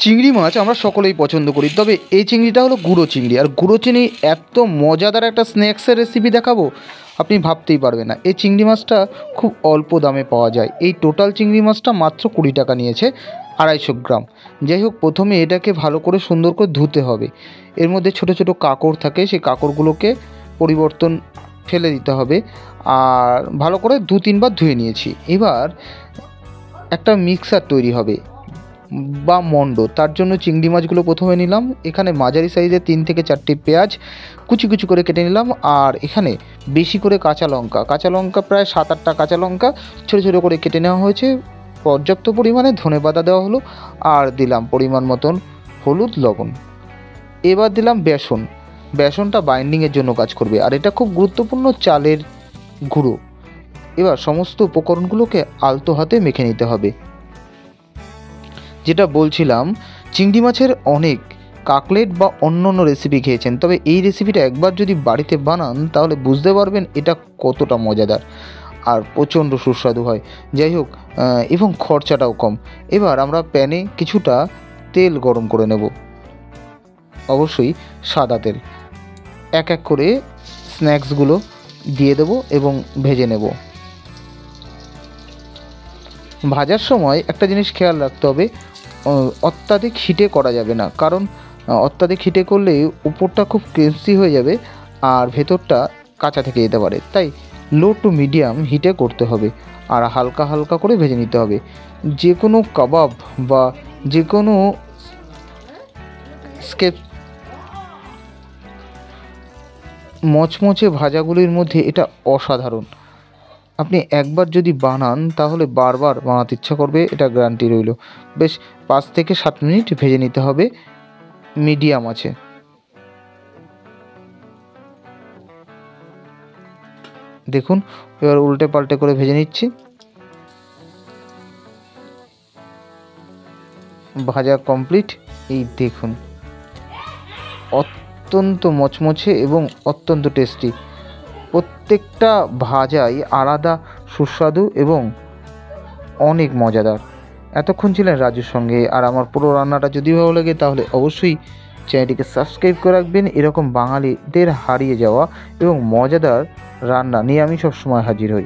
চিংড়ি মাছ আমরা সকলেই পছন্দ করি, তবে এই চিংড়িটা হলো গুঁড়ো চিংড়ি। আর গুঁড়ো চিংড়ি এত মজাদার একটা স্ন্যাক্সের রেসিপি দেখাবো, আপনি ভাবতেই পারবেন না। এই চিংড়ি মাছটা খুব অল্প দামে পাওয়া যায়। এই টোটাল চিংড়ি মাছটা মাত্র 20 টাকা নিয়েছে, 250 গ্রাম। যাই হোক, প্রথমে এটাকে ভালো করে সুন্দর করে ধুতে হবে। এর মধ্যে ছোট ছোট কাঁকড় থাকে, সেই কাঁকড়গুলোকে পরিবর্তন ফেলে দিতে হবে। আর ভালো করে 2-3 বার ধুয়ে নিয়েছি। এবার একটা মিক্সার তৈরি হবে বা মন্ড, তার জন্য চিংড়ি মাছগুলো প্রথমে নিলাম। এখানে মাঝারি সাইজের 3 থেকে 4টি পেঁয়াজ কুচি কুচি করে কেটে নিলাম। আর এখানে বেশি করে কাঁচা লঙ্কা প্রায় 7-8টা কাঁচা লঙ্কা ছোটো ছোটো করে কেটে নেওয়া হয়েছে। পর্যাপ্ত পরিমাণে ধনেপাতা দেওয়া হলো, আর দিলাম পরিমাণ মতন হলুদ, লবণ। এবার দিলাম বেসনটা বাইন্ডিংয়ের জন্য কাজ করবে, আর এটা খুব গুরুত্বপূর্ণ, চালের গুঁড়ো। এবার সমস্ত উপকরণগুলোকে আলতো হাতে মেখে নিতে হবে। যেটা বলছিলাম, চিংড়ি মাছের অনেক কাকলেট বা অন্য অন্য রেসিপি খেয়েছেন, তবে এই রেসিপিটা একবার যদি বাড়িতে বানান তাহলে বুঝতে পারবেন এটা কতটা মজাদার আর প্রচণ্ড সুস্বাদু হয়। যাই হোক, এবং খরচাটাও কম। এবার আমরা প্যানে কিছুটা তেল গরম করে নেব, অবশ্যই সাদা তেল। এক এক করে স্ন্যাক্সগুলো দিয়ে দেব এবং ভেজে নেব। ভাজার সময় একটা জিনিস খেয়াল রাখতে হবে, অত্যাধিক হিটে করা যাবে না, কারণ অত্যাধিক হিটে করলে উপরটা খুব ক্রিস্পি হয়ে যাবে আর ভেতরটা কাঁচা থেকে যেতে পারে। তাই লো টু মিডিয়াম হিটে করতে হবে আর হালকা হালকা করে ভেজে নিতে হবে। যে কোনো কাবাব বা যে কোনো স্কেপ মচমচে ভাজাগুলির মধ্যে এটা অসাধারণ। আপনি একবার যদি বানান তাহলে বারবার বানাতে ইচ্ছা করবে, এটা গ্যারান্টি রইল। বেশ 5 থেকে 7 মিনিট ভেজে নিতে হবে মিডিয়াম আছে। দেখুন, এবার উল্টে পাল্টে করে ভেজে নিচ্ছি। ভাজা কমপ্লিট। এই দেখুন, অত্যন্ত মচমচে এবং অত্যন্ত টেস্টি। প্রত্যেকটা ভাজাই আলাদা সুস্বাদু এবং অনেক মজাদার। এতক্ষণ ছিলেন রাজুর সঙ্গে, আর আমার পুরো রান্নাটা যদি ভালো লাগে তাহলে অবশ্যই চ্যানেলটিকে সাবস্ক্রাইব করে রাখবেন। এরকম বাঙালিদের হারিয়ে যাওয়া এবং মজাদার রান্না নিয়ে আমি সবসময় হাজির হই।